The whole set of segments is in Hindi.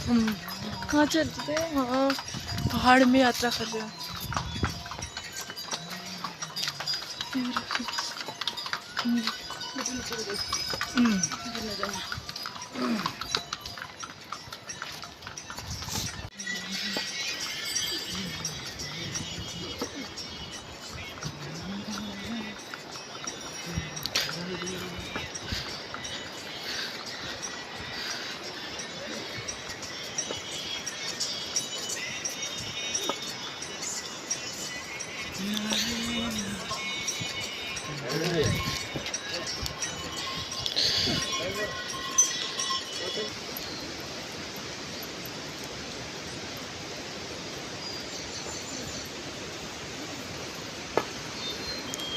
कहाँ चलते थे? हाँ, पहाड़ में यात्रा कर रहे हो।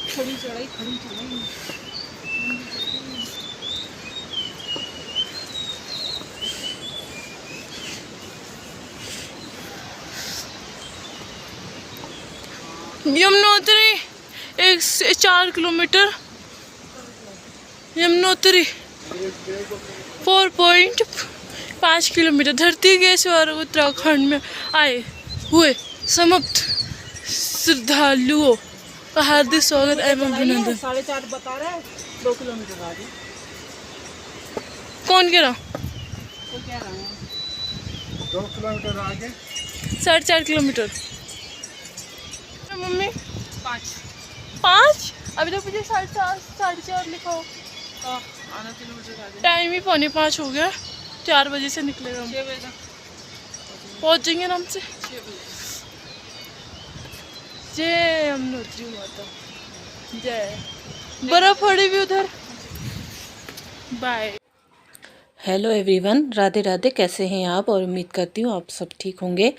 खड़ी चढ़ाई यमुनोत्री 4 किलोमीटर। यमुनोत्री 4.5 किलोमीटर। धरती के स्वर उत्तराखंड में आए हुए समस्त श्रद्धालुओं का हार्दिक स्वागत एवं अभिनंदन। 4.5 बता रहा है, 2 किलोमीटर आगे। कौन कह रहा? तो कह रहा है 2 किलोमीटर आगे 4.5 किलोमीटर। मम्मी 5 अभी तक मुझे 4.5 लिखा हो। आधा किलोमीटर आगे। टाइम ही 4:45 हो गया। 4 बजे से निकलेगा। 6 बजे तक पहुँच जाएंगे आराम से। 6 बजे। जय यमुनोत्री माता जय। बर्फ पड़ी भी उधर। Bye. Hello everyone, Radhe Radhe. कैसे हैं आप? और उम्मीद करती हूँ आप सब ठीक होंगे।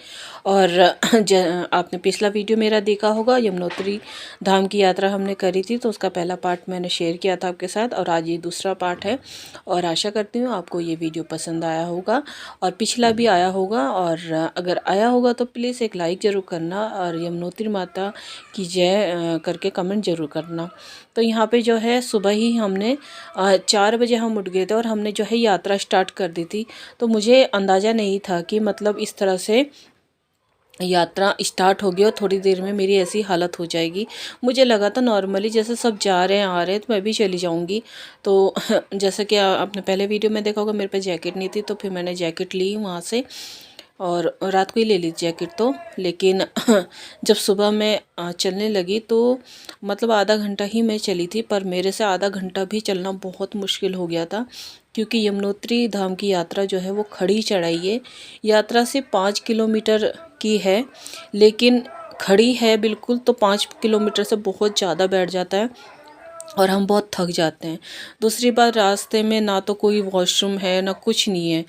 और आपने पिछला वीडियो मेरा देखा होगा, यमुनोत्री धाम की यात्रा हमने करी थी, तो उसका पहला पार्ट मैंने शेयर किया था आपके साथ, और आज ये दूसरा पार्ट है। और आशा करती हूँ आपको ये वीडियो पसंद आया होगा और पिछला भी आया होगा। और अगर आया होगा तो प्लीज़ एक लाइक ज़रूर करना और यमुनोत्री माता की जय करके कमेंट ज़रूर करना। तो यहाँ पे जो है सुबह ही हमने 4 बजे हम उठ गए थे और हमने जो है यात्रा स्टार्ट कर दी थी। तो मुझे अंदाज़ा नहीं था कि मतलब इस तरह से यात्रा स्टार्ट होगी और थोड़ी देर में मेरी ऐसी हालत हो जाएगी। मुझे लगा था नॉर्मली जैसे सब जा रहे हैं आ रहे हैं तो मैं भी चली जाऊंगी। तो जैसे कि आपने पहले वीडियो में देखा होगा, मेरे पे जैकेट नहीं थी, तो फिर मैंने जैकेट ली वहाँ से और रात को ही ले ली जैकेट तो। लेकिन जब सुबह मैं चलने लगी तो मतलब आधा घंटा ही मैं चली थी, पर मेरे से आधा घंटा भी चलना बहुत मुश्किल हो गया था, क्योंकि यमुनोत्री धाम की यात्रा जो है वो खड़ी चढ़ाई है। यात्रा से 5 किलोमीटर की है, लेकिन खड़ी है बिल्कुल, तो 5 किलोमीटर से बहुत ज़्यादा बैठ जाता है और हम बहुत थक जाते हैं। दूसरी बात, रास्ते में ना तो कोई वॉशरूम है ना कुछ नहीं है,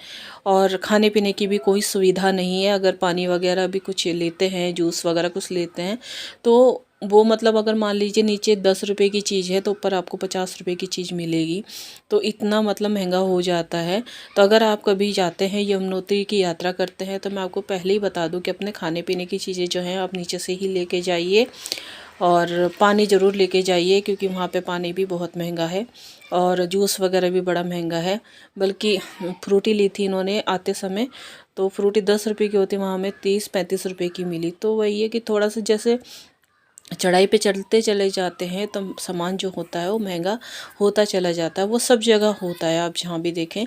और खाने पीने की भी कोई सुविधा नहीं है। अगर पानी वगैरह भी कुछ लेते हैं, जूस वगैरह कुछ लेते हैं, तो वो मतलब अगर मान लीजिए नीचे 10 रुपये की चीज़ है तो ऊपर आपको 50 रुपये की चीज़ मिलेगी। तो इतना मतलब महंगा हो जाता है। तो अगर आप कभी जाते हैं यमुनोत्री की यात्रा करते हैं तो मैं आपको पहले ही बता दूं कि अपने खाने पीने की चीज़ें जो हैं आप नीचे से ही लेके जाइए, और पानी ज़रूर लेके जाइए, क्योंकि वहाँ पे पानी भी बहुत महंगा है और जूस वगैरह भी बड़ा महंगा है। बल्कि फ्रूटी ली थी इन्होंने आते समय, तो फ्रूटी 10 रुपये की होती, वहाँ हमें 30-35 रुपये की मिली। तो वही है कि थोड़ा सा जैसे चढ़ाई पे चढ़ते चले जाते हैं तो सामान जो होता है वो महंगा होता चला जाता है। वो सब जगह होता है, आप जहाँ भी देखें,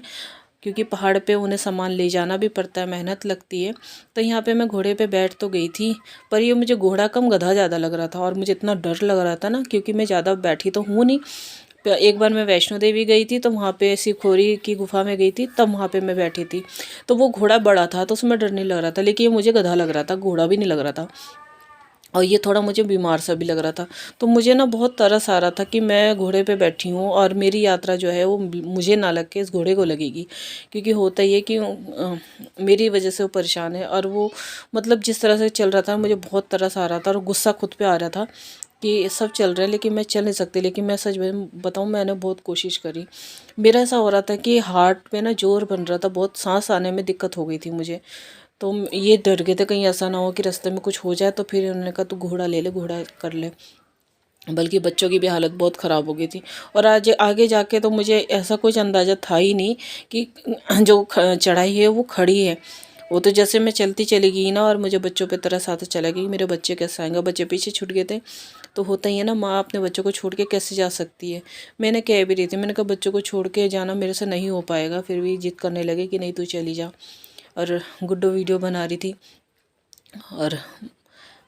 क्योंकि पहाड़ पे उन्हें सामान ले जाना भी पड़ता है, मेहनत लगती है। तो यहाँ पे मैं घोड़े पे बैठ तो गई थी, पर ये मुझे घोड़ा कम गधा ज़्यादा लग रहा था, और मुझे इतना डर लग रहा था ना, क्योंकि मैं ज़्यादा बैठी तो हूँ नहीं। एक बार मैं वैष्णो देवी गई थी तो वहाँ पे शिवखोरी की गुफा में गई थी, तब वहाँ पे मैं बैठी थी, तो वो घोड़ा बड़ा था तो उसमें डर नहीं लग रहा था, लेकिन ये मुझे गधा लग रहा था, घोड़ा भी नहीं लग रहा था। और ये थोड़ा मुझे बीमार सा भी लग रहा था। तो मुझे ना बहुत तरस आ रहा था कि मैं घोड़े पे बैठी हूँ और मेरी यात्रा जो है वो मुझे ना लग के इस घोड़े को लगेगी, क्योंकि होता ही है कि मेरी वजह से वो परेशान है। और वो मतलब जिस तरह से चल रहा था मुझे बहुत तरस आ रहा था और गुस्सा खुद पे आ रहा था कि सब चल रहे हैं लेकिन मैं चल नहीं सकती। लेकिन मैं सच बताऊँ, मैंने बहुत कोशिश करी। मेरा ऐसा हो रहा था कि हार्ट पे ना जोर बन रहा था, बहुत सांस आने में दिक्कत हो गई थी मुझे। तो ये डर गए थे कहीं ऐसा ना हो कि रास्ते में कुछ हो जाए, तो फिर उन्होंने कहा तू घोड़ा ले ले, घोड़ा कर ले। बल्कि बच्चों की भी हालत बहुत ख़राब हो गई थी। और आज आगे जाके तो मुझे ऐसा कुछ अंदाज़ा था ही नहीं कि जो चढ़ाई है वो खड़ी है। वो तो जैसे मैं चलती चली गई ना, और मुझे बच्चों पे तरस आता चला गया कि मेरे बच्चे कैसे आएंगे। बच्चे पीछे छूट गए थे। तो होता ही है ना, माँ अपने बच्चों को छोड़ के कैसे जा सकती है। मैंने कह भी रही थी, मैंने कहा बच्चों को छोड़ के जाना मेरे से नहीं हो पाएगा। फिर भी जिद करने लगे कि नहीं तू चली जा। और गुड्डो वीडियो बना रही थी। और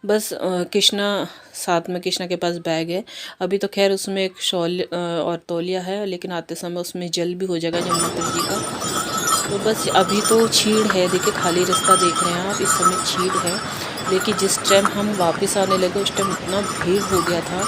बस कृष्णा साथ में, कृष्णा के पास बैग है। अभी तो खैर उसमें एक शॉल और तौलिया है, लेकिन आते समय उसमें जल भी हो जाएगा यमुनोत्री जी का। तो बस अभी तो छीड़ है, देखिए खाली रास्ता देख रहे हैं आप, इस समय छीड़ है। लेकिन जिस टाइम हम वापस आने लगे उस टाइम इतना भीड़ हो गया था।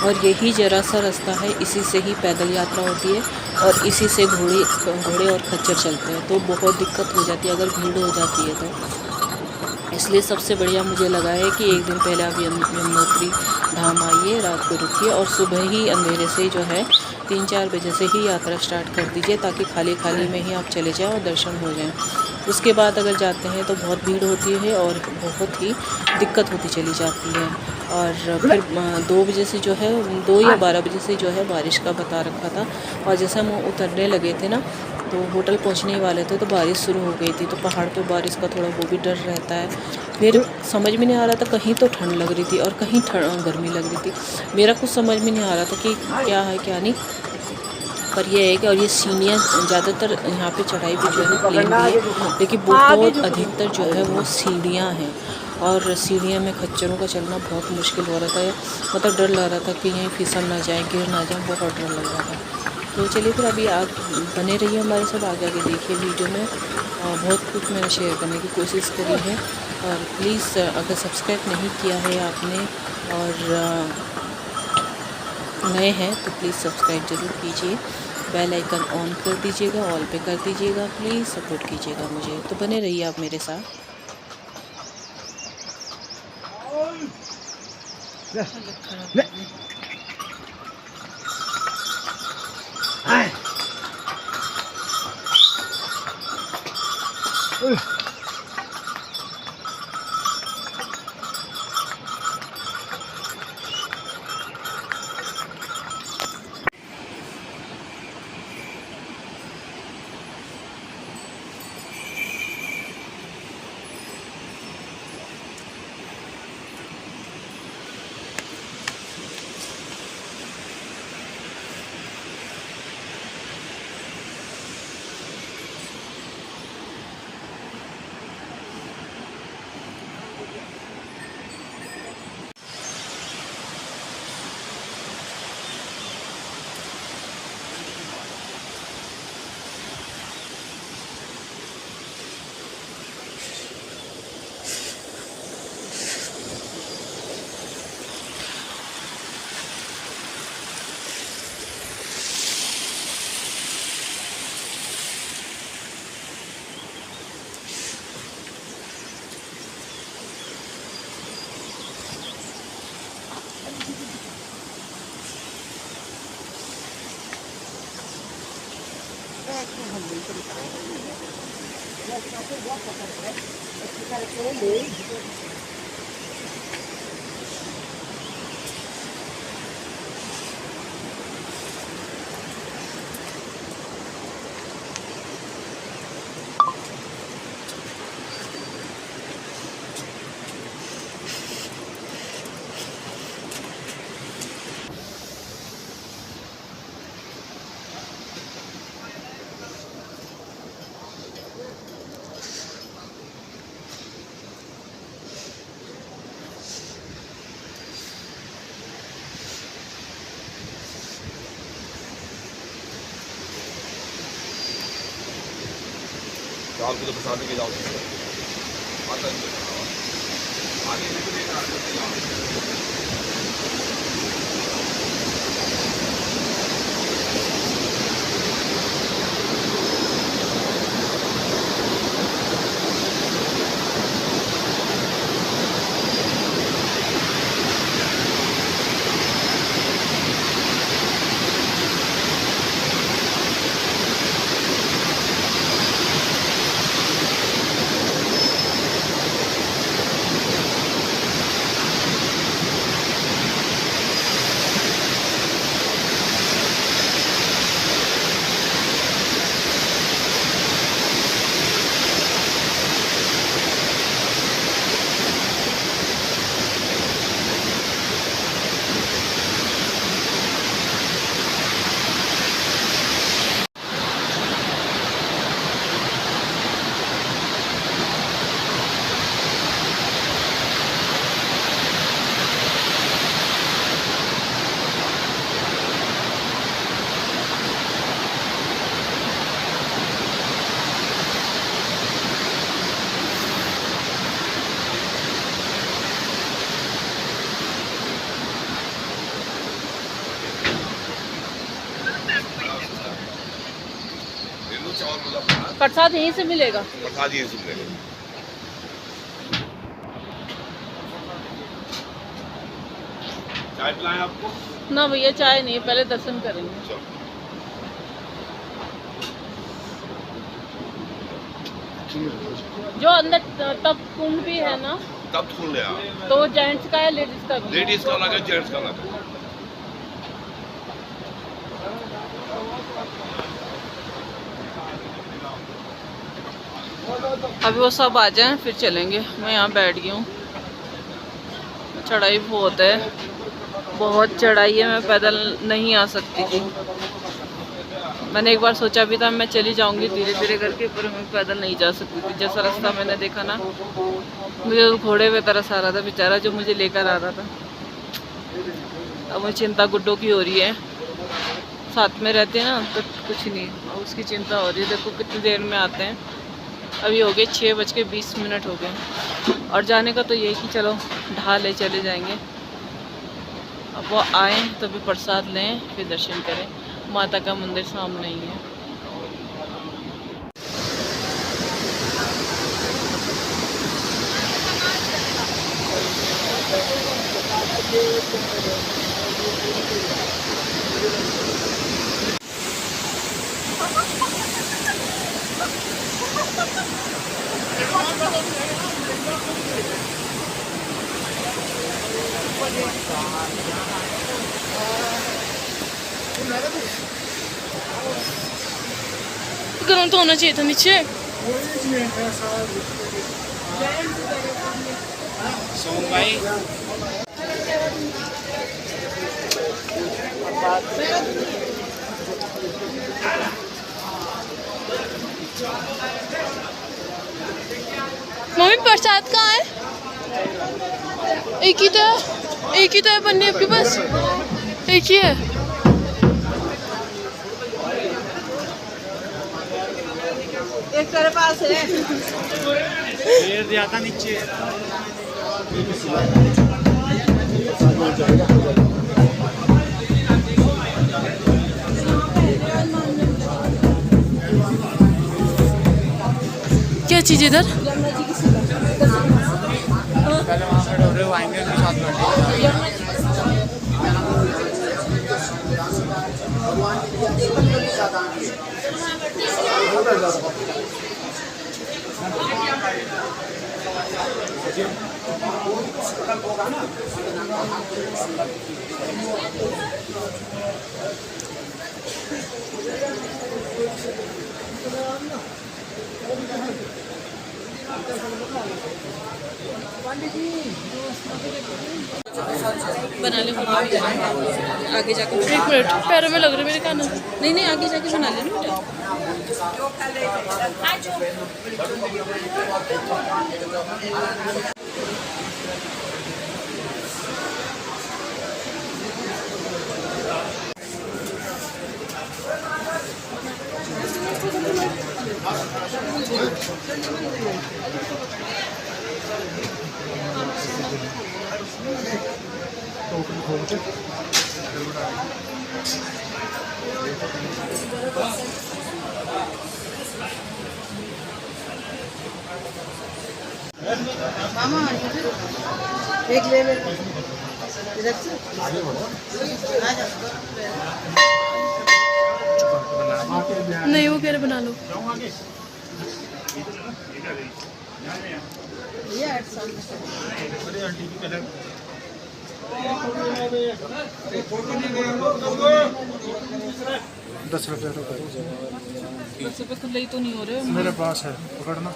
और यही जरा सा रास्ता है, इसी से ही पैदल यात्रा होती है और इसी से घोड़े और खच्चर चलते हैं। तो बहुत दिक्कत हो जाती है अगर भीड़ हो जाती है तो। इसलिए सबसे बढ़िया मुझे लगा है कि एक दिन पहले आप यमुनोत्री धाम आइए, रात को रुकिए और सुबह ही अंधेरे से जो है 3-4 बजे से ही यात्रा स्टार्ट कर दीजिए, ताकि खाली खाली में ही आप चले जाएं और दर्शन हो जाएं। उसके बाद अगर जाते हैं तो बहुत भीड़ होती है और बहुत ही दिक्कत होती चली जाती है। और फिर 2 बजे से जो है, 2 या 12 बजे से जो है बारिश का बता रखा था। और जैसे हम उतरने लगे थे ना, तो होटल पहुंचने वाले थे तो बारिश शुरू हो गई थी। तो पहाड़ पे बारिश का थोड़ा वो भी डर रहता है। फिर समझ में नहीं आ रहा था, कहीं तो ठंड लग रही थी और कहीं गर्मी लग रही थी। मेरा कुछ समझ में नहीं आ रहा था कि क्या है क्या नहीं। पर यह है कि, और ये सीढ़ियाँ ज़्यादातर यहाँ पे चढ़ाई भी जो है प्लेन भी है, लेकिन बहुत अधिकतर जो है वो सीढ़ियाँ हैं। और सीढ़ियाँ में खच्चरों का चलना बहुत मुश्किल हो रहा था। मतलब डर लग रहा था कि यहीं फिसल ना जाए, गिर ना जाए, बहुत डर लग रहा था। तो चलिए फिर अभी आप बने रहिए हमारे साथ, आगे आगे देखिए वीडियो में। बहुत कुछ मैंने शेयर करने की कोशिश करी है। और प्लीज़ अगर सब्सक्राइब नहीं किया है आपने और नए हैं तो प्लीज़ सब्सक्राइब ज़रूर कीजिए, बेल आइकन ऑन कर दीजिएगा, ऑल पे कर दीजिएगा। प्लीज़ सपोर्ट कीजिएगा मुझे। तो बने रहिए आप मेरे साथ। चाल को तो प्रसाद के जाओ माता जी प्रसाद यहीं से मिलेगा? प्रसाद यहीं से मिलेगा। चाय पिलाएं आपको? ना भैया चाय नहीं, पहले दर्शन करेंगे। चलो। जो अंदर तब कुंड भी है ना, तब खोल ले आप। तो जेंट्स का है लेडीज का भी? लेडीज का अलग है, जेंट्स का अलग है। अभी वो सब आ जाएं फिर चलेंगे। मैं यहाँ बैठ गई हूँ। चढ़ाई बहुत है, बहुत चढ़ाई है, मैं पैदल नहीं आ सकती थी। मैंने एक बार सोचा भी था मैं चली जाऊंगी धीरे धीरे करके, पर मैं पैदल नहीं जा सकती थी। जैसा रास्ता मैंने देखा ना, मुझे तो घोड़े पे तरस आ रहा था, बेचारा जो मुझे लेकर आ रहा था। अब मुझे चिंता गुड्डों की हो रही है, साथ में रहते हैं ना तो कुछ नहीं, अब उसकी चिंता हो रही है। देखो कितनी देर में आते हैं, अभी हो गए 6:20 हो गए। और जाने का तो यही कि चलो ढाले चले जाएंगे। अब वो आए तो भी प्रसाद लें फिर दर्शन करें। माता का मंदिर सामने ही है। गर्म तो होना चाहिए था नीचे। मम्मी प्रसाद कहाँ है? एक ही तो है बनने आपके पास, एक ही है। एक तेरे पास है। ज्यादा नीचे क्या चीज इधर? पहले वहाँ पे डोरे आएंगे उनके साथ बना ले आगे जाके। 1 मिनट, पैरों में लग रहे मेरे कान। नहीं नहीं, आगे जाके बना लेना बेटा। मामा एक ले ले इधर से आ जाओ। नहीं वो कह रहे बना लो। ये 8 साल ₹10 बस पे खुले ही तो नहीं हो रहे। मेरे पास है, पकड़ना।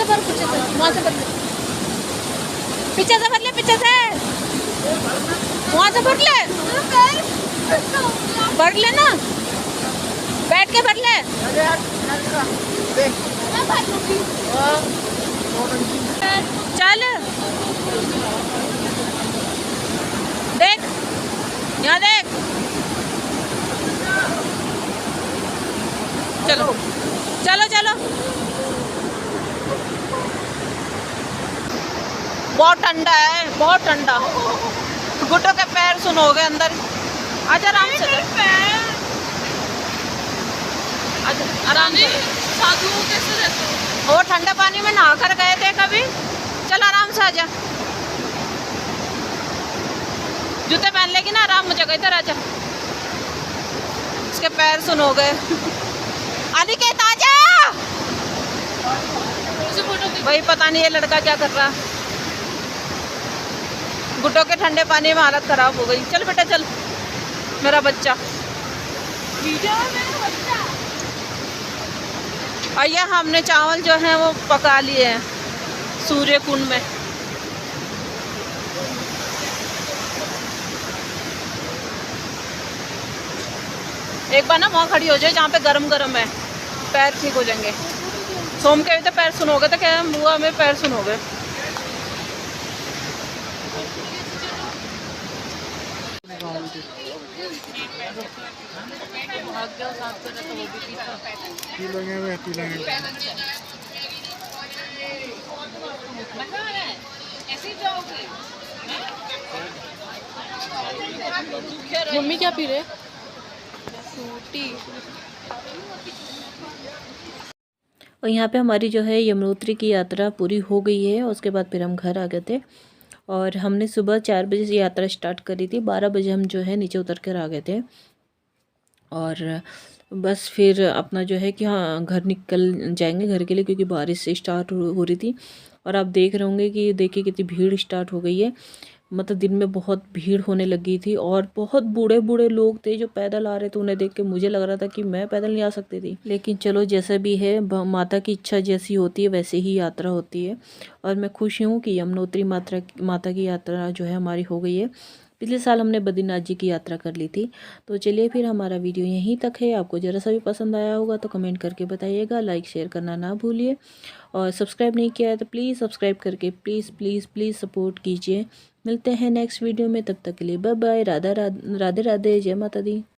भर पीछे से, वहाँ से भर ले, पीछे से भर ले, पीछे से वहाँ से भर ले, भर ले ना, बैठ के भर ले। चल देख, यहाँ देख, चलो चलो चलो। बहुत ठंडा है, बहुत ठंडा। घुटनों के पैर सुनोगे अंदर। आजा आराम से, आजा आराम से। साधुओं कैसे रहते हो? वो ठंडे पानी में नहा कर गए थे कभी। चल आराम से आजा, जूते पहन लेगी ना आराम हो जाएगा। इधर आजा, इसके पैर सुनो गए। आदि के ताजा भाई, पता नहीं ये लड़का क्या कर रहा। घुटनों के ठंडे पानी में हालत खराब हो गई। चल बेटा चल, मेरा बच्चा। भैया हमने चावल जो है वो पका लिए हैं सूर्य कुंड में। एक बार ना वहाँ खड़ी हो जाए जहाँ पे गरम गरम है, पैर ठीक हो जाएंगे। सोम के भी तो पैर सुनोगे तो क्या बुआ में पैर सुनोगे। मम्मी क्या पी रहे? फ्रूटी। और यहाँ पे हमारी जो है यमुनोत्री की यात्रा पूरी हो गई है। उसके बाद फिर हम घर आ गए थे और हमने सुबह 4 बजे से यात्रा स्टार्ट करी थी। 12 बजे हम जो है नीचे उतर कर आ गए थे और बस फिर अपना जो है कि हाँ घर निकल जाएंगे घर के लिए, क्योंकि बारिश से स्टार्ट हो रही थी। और आप देख रहे होंगे कि देखिए कितनी भीड़ स्टार्ट हो गई है। मतलब दिन में बहुत भीड़ होने लगी थी और बहुत बूढ़े बूढ़े लोग थे जो पैदल आ रहे थे। उन्हें देख के मुझे लग रहा था कि मैं पैदल नहीं आ सकती थी, लेकिन चलो जैसा भी है, माता की इच्छा जैसी होती है वैसे ही यात्रा होती है। और मैं खुश हूँ कि यमुनोत्री माता की यात्रा जो है हमारी हो गई है। पिछले साल हमने बद्रीनाथ जी की यात्रा कर ली थी। तो चलिए फिर हमारा वीडियो यहीं तक है। आपको ज़रा सा भी पसंद आया होगा तो कमेंट करके बताइएगा, लाइक शेयर करना ना भूलिए और सब्सक्राइब नहीं किया है तो प्लीज़ सब्सक्राइब करके प्लीज़ प्लीज़ प्लीज़ सपोर्ट कीजिए। मिलते हैं नेक्स्ट वीडियो में, तब तक के लिए बाय बाय। राधे राधे, जय माता दी।